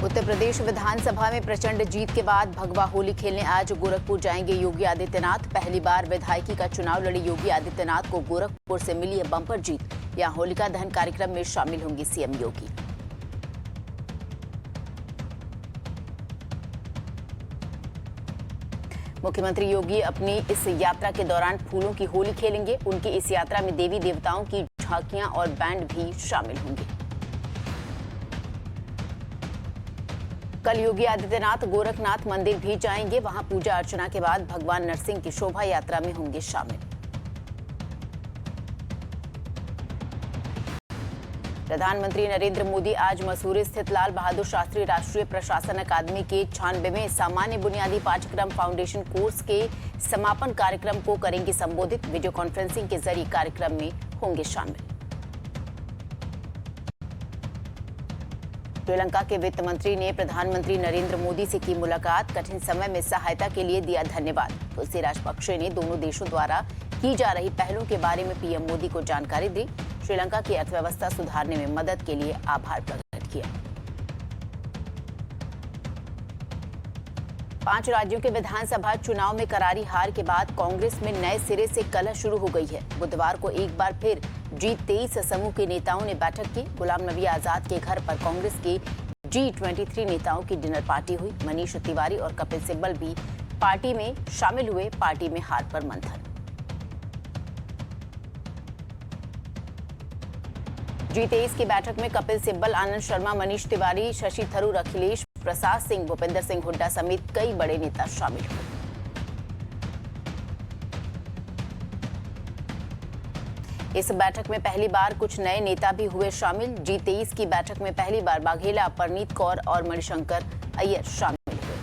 उत्तर प्रदेश विधानसभा में प्रचंड जीत के बाद भगवा होली खेलने आज गोरखपुर जाएंगे योगी आदित्यनाथ। पहली बार विधायकी का चुनाव लड़े योगी आदित्यनाथ को गोरखपुर से मिली है बम्पर जीत। यहां होलिका दहन कार्यक्रम में शामिल होंगे सीएम योगी। मुख्यमंत्री योगी अपनी इस यात्रा के दौरान फूलों की होली खेलेंगे। उनकी इस यात्रा में देवी देवताओं की झांकियां और बैंड भी शामिल होंगे। कल योगी आदित्यनाथ गोरखनाथ मंदिर भी जाएंगे। वहां पूजा अर्चना के बाद भगवान नरसिंह की शोभा यात्रा में होंगे शामिल। प्रधानमंत्री नरेंद्र मोदी आज मसूरी स्थित लाल बहादुर शास्त्री राष्ट्रीय प्रशासन अकादमी के 96वें सामान्य बुनियादी पाठ्यक्रम फाउंडेशन कोर्स के समापन कार्यक्रम को करेंगे संबोधित। वीडियो कॉन्फ्रेंसिंग के जरिए कार्यक्रम में होंगे शामिल। श्रीलंका के वित्त मंत्री ने प्रधानमंत्री नरेंद्र मोदी से की मुलाकात। कठिन समय में सहायता के लिए दिया धन्यवाद। तुलसी राजपक्षे ने दोनों देशों द्वारा की जा रही पहलों के बारे में पीएम मोदी को जानकारी दी। श्रीलंका की अर्थव्यवस्था सुधारने में मदद के लिए आभार प्रकट किया। 5 राज्यों के विधानसभा चुनाव में करारी हार के बाद कांग्रेस में नए सिरे से कलह शुरू हो गई है। बुधवार को एक बार फिर G23 समूह के नेताओं ने बैठक की। गुलाम नबी आजाद के घर पर कांग्रेस के G23 नेताओं की डिनर पार्टी हुई। मनीष तिवारी और कपिल सिब्बल भी पार्टी में शामिल हुए। पार्टी में हार पर मंथन। G23 की बैठक में कपिल सिब्बल, आनंद शर्मा, मनीष तिवारी, शशि थरूर, अखिलेश प्रसाद सिंह, भूपेंद्र सिंह हुड्डा समेत कई बड़े नेता शामिल हुए। इस बैठक में पहली बार कुछ नए नेता भी हुए शामिल। G23 की बैठक में पहली बार बाघेला, परनीत कौर और मणिशंकर अय्यर शामिल हुए।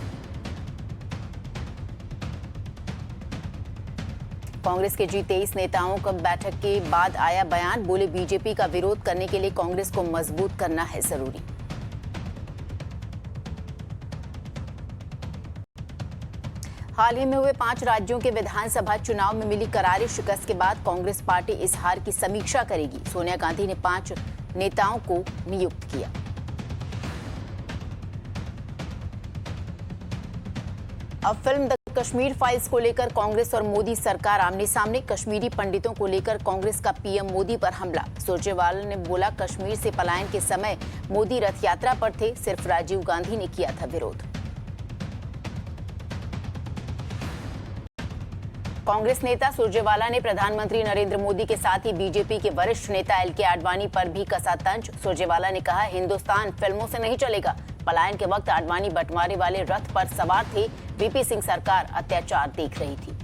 कांग्रेस के G23 नेताओं का बैठक के बाद आया बयान। बोले, बीजेपी का विरोध करने के लिए कांग्रेस को मजबूत करना है जरूरी। हाल ही में हुए 5 राज्यों के विधानसभा चुनाव में मिली करारी शिकस्त के बाद कांग्रेस पार्टी इस हार की समीक्षा करेगी। सोनिया गांधी ने 5 नेताओं को नियुक्त किया। अब फिल्म द कश्मीर फाइल्स को लेकर कांग्रेस और मोदी सरकार आमने सामने। कश्मीरी पंडितों को लेकर कांग्रेस का पीएम मोदी पर हमला। सुरजेवाला ने बोला, कश्मीर से पलायन के समय मोदी रथ यात्रा पर थे, सिर्फ राजीव गांधी ने किया था विरोध। कांग्रेस नेता सुरजेवाला ने प्रधानमंत्री नरेंद्र मोदी के साथ ही बीजेपी के वरिष्ठ नेता एल के आडवाणी पर भी कसा तंज। सुरजेवाला ने कहा, हिंदुस्तान फिल्मों से नहीं चलेगा। पलायन के वक्त आडवाणी बंटवारे वाले रथ पर सवार थे। वीपी सिंह सरकार अत्याचार देख रही थी।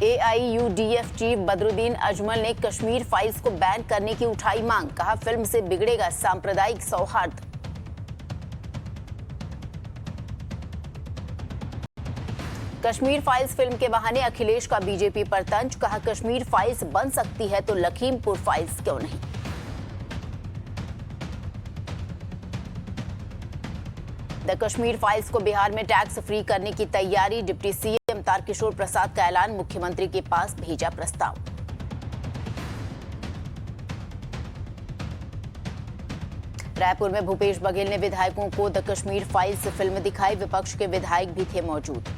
AIUDF चीफ बदरुद्दीन अजमल ने कश्मीर फाइल्स को बैन करने की उठाई मांग। कहा, फिल्म से बिगड़ेगा सांप्रदायिक सौहार्द। कश्मीर फाइल्स फिल्म के बहाने अखिलेश का बीजेपी पर तंज। कहा, कश्मीर फाइल्स बन सकती है तो लखीमपुर फाइल्स क्यों नहीं। द कश्मीर फाइल्स को बिहार में टैक्स फ्री करने की तैयारी। डिप्टी सीएम तारकिशोर प्रसाद का ऐलान। मुख्यमंत्री के पास भेजा प्रस्ताव। रायपुर में भूपेश बघेल ने विधायकों को द कश्मीर फाइल्स फिल्म दिखाई। विपक्ष के विधायक भी थे मौजूद।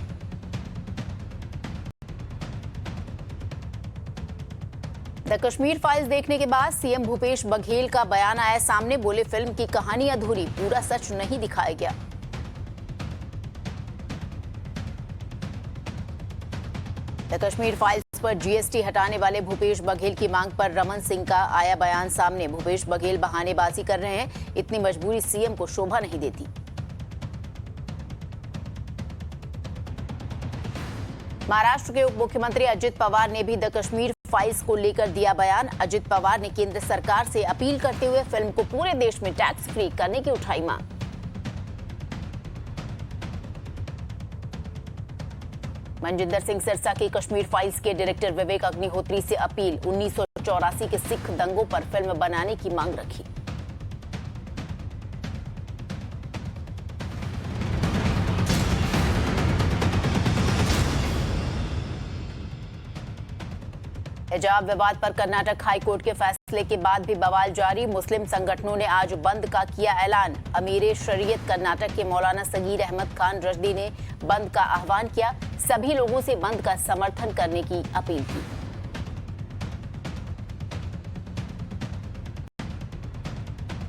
द कश्मीर फाइल्स देखने के बाद सीएम भूपेश बघेल का बयान आया सामने। बोले, फिल्म की कहानी अधूरी, पूरा सच नहीं दिखाया गया। द कश्मीर फाइल्स पर जीएसटी हटाने वाले भूपेश बघेल की मांग पर रमन सिंह का आया बयान सामने। भूपेश बघेल बहानेबाजी कर रहे हैं, इतनी मजबूरी सीएम को शोभा नहीं देती। महाराष्ट्र के उप मुख्यमंत्री अजित पवार ने भी द कश्मीर फाइल्स को लेकर दिया बयान। अजित पवार ने केंद्र सरकार से अपील करते हुए फिल्म को पूरे देश में टैक्स फ्री करने की उठाई मांग। मनजिंदर सिंह सिरसा की कश्मीर फाइल्स के डायरेक्टर विवेक अग्निहोत्री से अपील। 1984 के सिख दंगों पर फिल्म बनाने की मांग रखी। हिजाब विवाद पर कर्नाटक हाईकोर्ट के फैसले फैसले के बाद भी बवाल जारी। मुस्लिम संगठनों ने आज बंद का किया ऐलान। अमीर शरीयत कर्नाटक के मौलाना सगीर अहमद खान रशदी ने बंद का आह्वान किया। सभी लोगों से बंद का समर्थन करने की अपील की।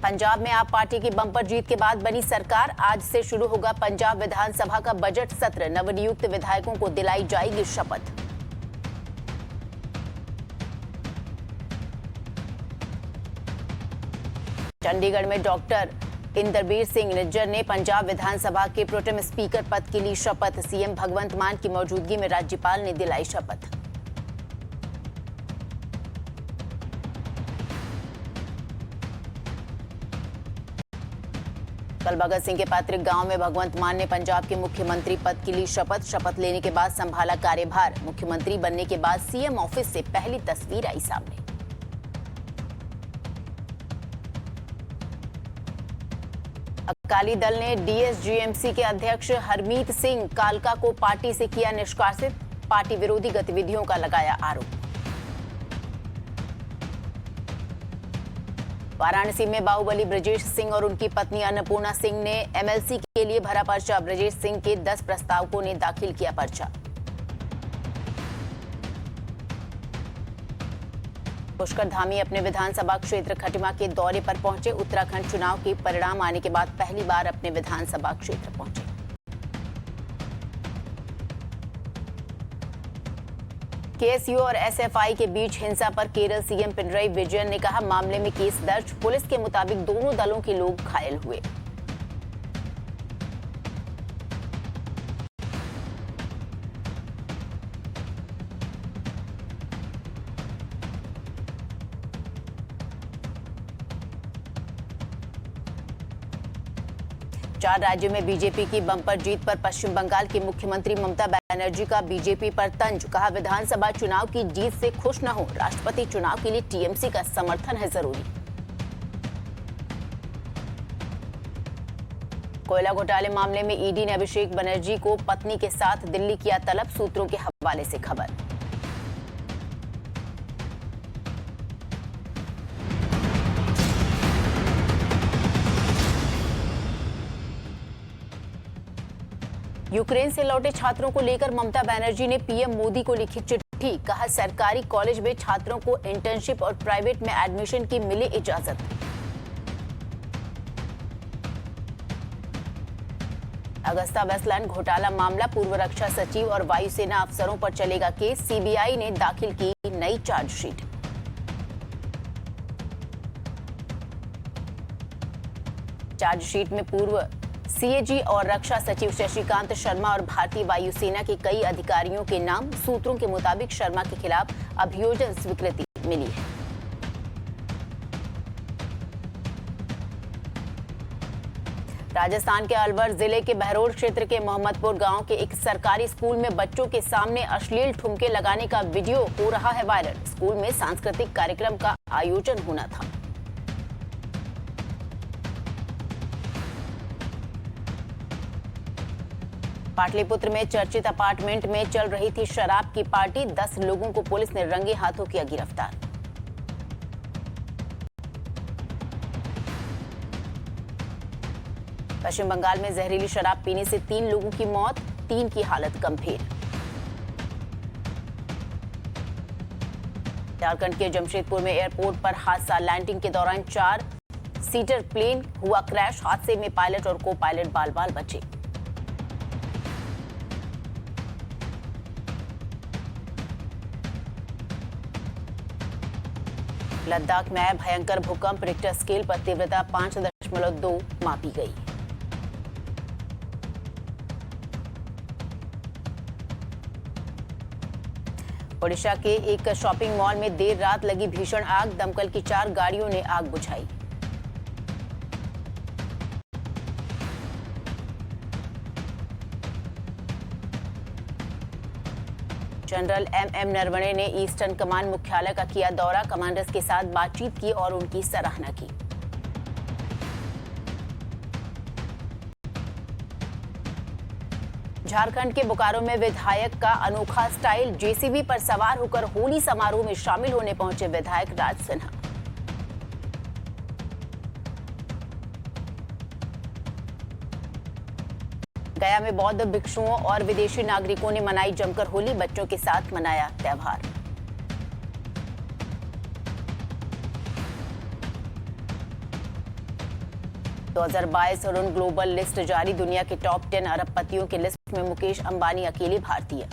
पंजाब में आप पार्टी की बम्पर जीत के बाद बनी सरकार। आज से शुरू होगा पंजाब विधानसभा का बजट सत्र। नवनियुक्त विधायकों को दिलाई जाएगी शपथ। चंडीगढ़ में डॉक्टर इंदरबीर सिंह निज्जर ने पंजाब विधानसभा के प्रोटेम स्पीकर पद की ली शपथ। सीएम भगवंत मान की मौजूदगी में राज्यपाल ने दिलाई शपथ। कल भगत सिंह के पैतृक गांव में भगवंत मान ने पंजाब के मुख्यमंत्री पद की ली शपथ। शपथ लेने के बाद संभाला कार्यभार। मुख्यमंत्री बनने के बाद सीएम ऑफिस से पहली तस्वीर आई सामने। अकाली दल ने डीएसजीएमसी के अध्यक्ष हरमीत सिंह कालका को पार्टी से किया निष्कासित। पार्टी विरोधी गतिविधियों का लगाया आरोप। वाराणसी में बाहुबली ब्रजेश सिंह और उनकी पत्नी अन्नपूर्णा सिंह ने एमएलसी के लिए भरा पर्चा। ब्रजेश सिंह के 10 प्रस्तावकों ने दाखिल किया पर्चा। पुष्कर धामी अपने विधानसभा क्षेत्र खटिमा के दौरे पर पहुंचे। उत्तराखंड चुनाव के परिणाम आने के बाद पहली बार अपने विधानसभा क्षेत्र पहुंचे। केएसयू और एसएफआई के बीच हिंसा पर केरल सीएम पिनरई विजयन ने कहा, मामले में केस दर्ज। पुलिस के मुताबिक दोनों दलों के लोग घायल हुए। चार राज्यों में बीजेपी की बम्पर जीत पर पश्चिम बंगाल की मुख्यमंत्री ममता बनर्जी का बीजेपी पर तंज। कहा, विधानसभा चुनाव की जीत से खुश न हो, राष्ट्रपति चुनाव के लिए टीएमसी का समर्थन है जरूरी। कोयला घोटाले मामले में ईडी ने अभिषेक बनर्जी को पत्नी के साथ दिल्ली किया तलब। सूत्रों के हवाले से खबर। यूक्रेन से लौटे छात्रों को लेकर ममता बनर्जी ने पीएम मोदी को लिखी चिट्ठी। कहा, सरकारी कॉलेज में छात्रों को इंटर्नशिप और प्राइवेट में एडमिशन की मिले इजाजत। अगस्ता वेस्टलैंड घोटाला मामला, पूर्व रक्षा सचिव और वायुसेना अफसरों पर चलेगा केस। सीबीआई ने दाखिल की नई चार्जशीट। चार्जशीट में पूर्व सीएजी और रक्षा सचिव शशिकांत शर्मा और भारतीय वायुसेना के कई अधिकारियों के नाम। सूत्रों के मुताबिक शर्मा के खिलाफ अभियोजन स्वीकृति मिली है। राजस्थान के अलवर जिले के बहरोड क्षेत्र के मोहम्मदपुर गांव के एक सरकारी स्कूल में बच्चों के सामने अश्लील ठुमके लगाने का वीडियो हो रहा है वायरल। स्कूल में सांस्कृतिक कार्यक्रम का आयोजन होना था। पाटलिपुत्र में चर्चित अपार्टमेंट में चल रही थी शराब की पार्टी। 10 लोगों को पुलिस ने रंगे हाथों किया गिरफ्तार। पश्चिम बंगाल में जहरीली शराब पीने से 3 लोगों की मौत, 3 की हालत गंभीर। झारखंड के जमशेदपुर में एयरपोर्ट पर हादसा। लैंडिंग के दौरान 4 सीटर प्लेन हुआ क्रैश। हादसे में पायलट और को पायलट बाल बाल बचे। लद्दाख में आया भयंकर भूकंप। रिक्टर स्केल पर तीव्रता 5.2 मापी गई। ओडिशा के एक शॉपिंग मॉल में देर रात लगी भीषण आग। दमकल की 4 गाड़ियों ने आग बुझाई। जनरल एमएम नरवणे ने ईस्टर्न कमांड मुख्यालय का किया दौरा। कमांडर्स के साथ बातचीत की और उनकी सराहना की। झारखंड के बोकारो में विधायक का अनोखा स्टाइल। जेसीबी पर सवार होकर होली समारोह में शामिल होने पहुंचे विधायक राज सिन्हा। गया में बौद्ध भिक्षुओं और विदेशी नागरिकों ने मनाई जमकर होली, बच्चों के साथ मनाया त्योहार। तो 2022 अरुण ग्लोबल लिस्ट जारी, दुनिया के टॉप 10 अरबपतियों की लिस्ट में मुकेश अंबानी अकेले भारतीय।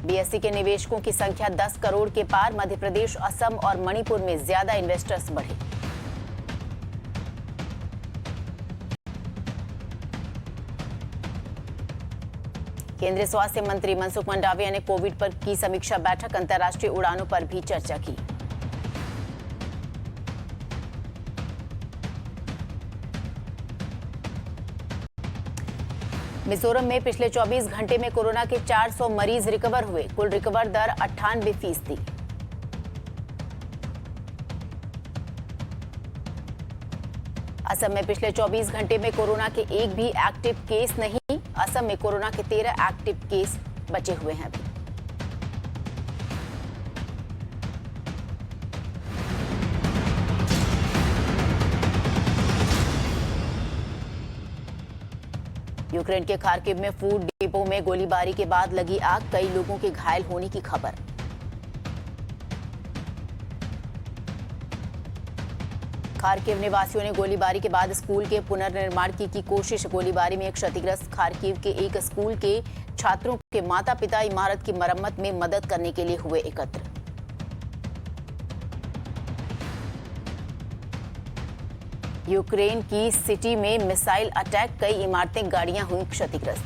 बीएसई के निवेशकों की संख्या 10 करोड़ के पार, मध्य प्रदेश, असम और मणिपुर में ज्यादा इन्वेस्टर्स बढ़े। केंद्रीय स्वास्थ्य मंत्री मनसुख मंडाविया ने कोविड पर की समीक्षा बैठक, अंतर्राष्ट्रीय उड़ानों पर भी चर्चा की। मिजोरम में पिछले 24 घंटे में कोरोना के 400 मरीज रिकवर हुए, कुल रिकवर दर 98%। असम में पिछले 24 घंटे में कोरोना के एक भी एक्टिव केस नहीं, असम में कोरोना के 13 एक्टिव केस बचे हुए हैं अभी। यूक्रेन के खार्किव में फूड डिपो में गोलीबारी के बाद लगी आग, कई लोगों के घायल होने की खबर। खार्किव निवासियों ने गोलीबारी के बाद स्कूल के पुनर्निर्माण की कोशिश, गोलीबारी में एक क्षतिग्रस्त खार्किव के एक स्कूल के छात्रों के माता-पिता इमारत की मरम्मत में मदद करने के लिए हुए एकत्र। यूक्रेन की सिटी में मिसाइल अटैक, कई इमारतें, गाड़ियां हुई क्षतिग्रस्त।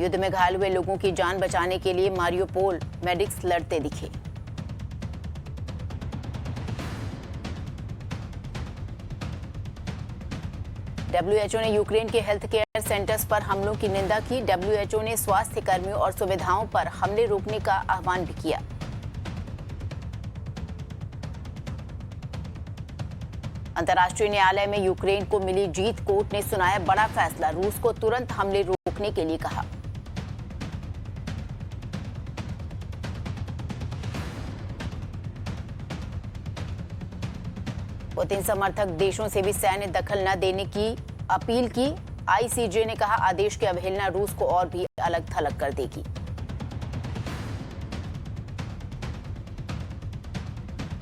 युद्ध में घायल हुए लोगों की जान बचाने के लिए मारियोपोल मेडिक्स लड़ते दिखे। डब्ल्यूएचओ ने यूक्रेन के हेल्थ केयर सेंटर्स पर हमलों की निंदा की। डब्ल्यूएचओ ने स्वास्थ्य कर्मियों और सुविधाओं पर हमले रोकने का आह्वान भी किया। अंतर्राष्ट्रीय न्यायालय में यूक्रेन को मिली जीत, कोर्ट ने सुनाया बड़ा फैसला, रूस को तुरंत हमले रोकने के लिए कहा। पुतिन समर्थक देशों से भी सैन्य दखल न देने की अपील की। आईसीजे ने कहा आदेश की अवहेलना रूस को और भी अलग थलग कर देगी।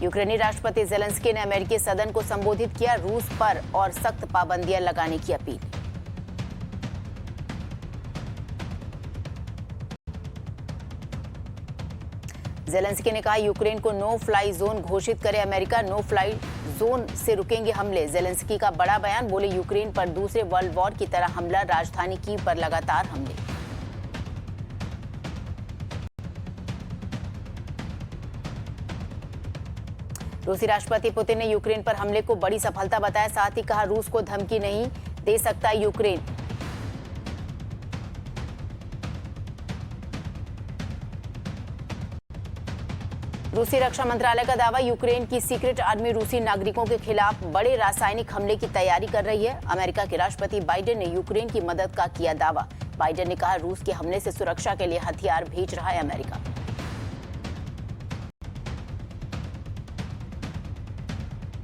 यूक्रेनी राष्ट्रपति जेलेंस्की ने अमेरिकी सदन को संबोधित किया, रूस पर और सख्त पाबंदियां लगाने की अपील। जेलेंस्की ने कहा यूक्रेन को नो फ्लाई जोन घोषित करे अमेरिका, नो फ्लाई जोन से रुकेंगे हमले। जेलेंस्की का बड़ा बयान, बोले यूक्रेन पर दूसरे वर्ल्ड वॉर की तरह हमला, राजधानी कीव पर लगातार हमले। रूसी राष्ट्रपति पुतिन ने यूक्रेन पर हमले को बड़ी सफलता बताया, साथ ही कहा रूस को धमकी नहीं दे सकता यूक्रेन। रूसी रक्षा मंत्रालय का दावा, यूक्रेन की सीक्रेट आर्मी रूसी नागरिकों के खिलाफ बड़े रासायनिक हमले की तैयारी कर रही है। अमेरिका के राष्ट्रपति बाइडेन ने यूक्रेन की मदद का किया दावा। बाइडेन ने कहा रूस के हमले से सुरक्षा के लिए हथियार भेज रहा है अमेरिका।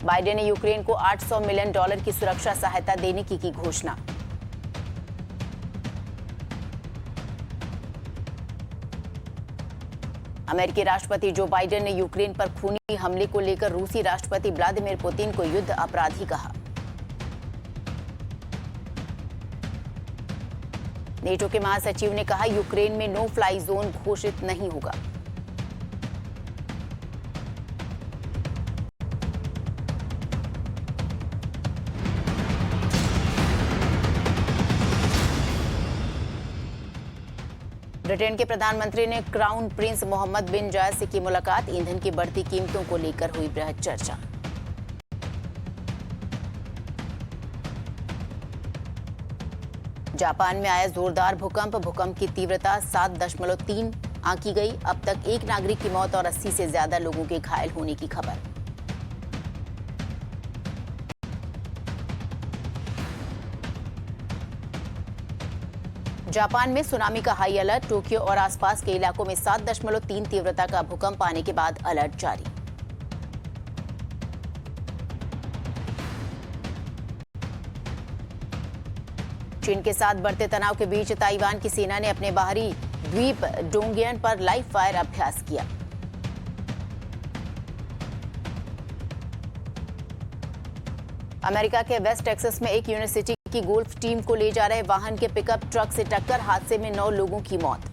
बाइडेन ने यूक्रेन को $800 मिलियन की सुरक्षा सहायता देने की घोषणा। अमेरिकी राष्ट्रपति जो बाइडेन ने यूक्रेन पर खूनी हमले को लेकर रूसी राष्ट्रपति व्लादिमीर पुतिन को युद्ध अपराधी कहा। नेटो के महासचिव ने कहा यूक्रेन में नो फ्लाई जोन घोषित नहीं होगा। ब्रिटेन के प्रधानमंत्री ने क्राउन प्रिंस मोहम्मद बिन जायद से की मुलाकात, ईंधन की बढ़ती कीमतों को लेकर हुई बृहद चर्चा। जापान में आया जोरदार भूकंप, भूकंप की तीव्रता 7.3 आंकी गई। अब तक एक नागरिक की मौत और 80 से ज्यादा लोगों के घायल होने की खबर। जापान में सुनामी का हाई अलर्ट। टोक्यो और आसपास के इलाकों में 7.3 तीव्रता का भूकंप आने के बाद अलर्ट जारी। चीन के साथ बढ़ते तनाव के बीच ताइवान की सेना ने अपने बाहरी द्वीप डोंगियन पर लाइव फायर अभ्यास किया। अमेरिका के वेस्ट टेक्सास में एक यूनिवर्सिटी की गोल्फ टीम को ले जा रहे वाहन के पिकअप ट्रक से टक्कर, हादसे में 9 लोगों की मौत।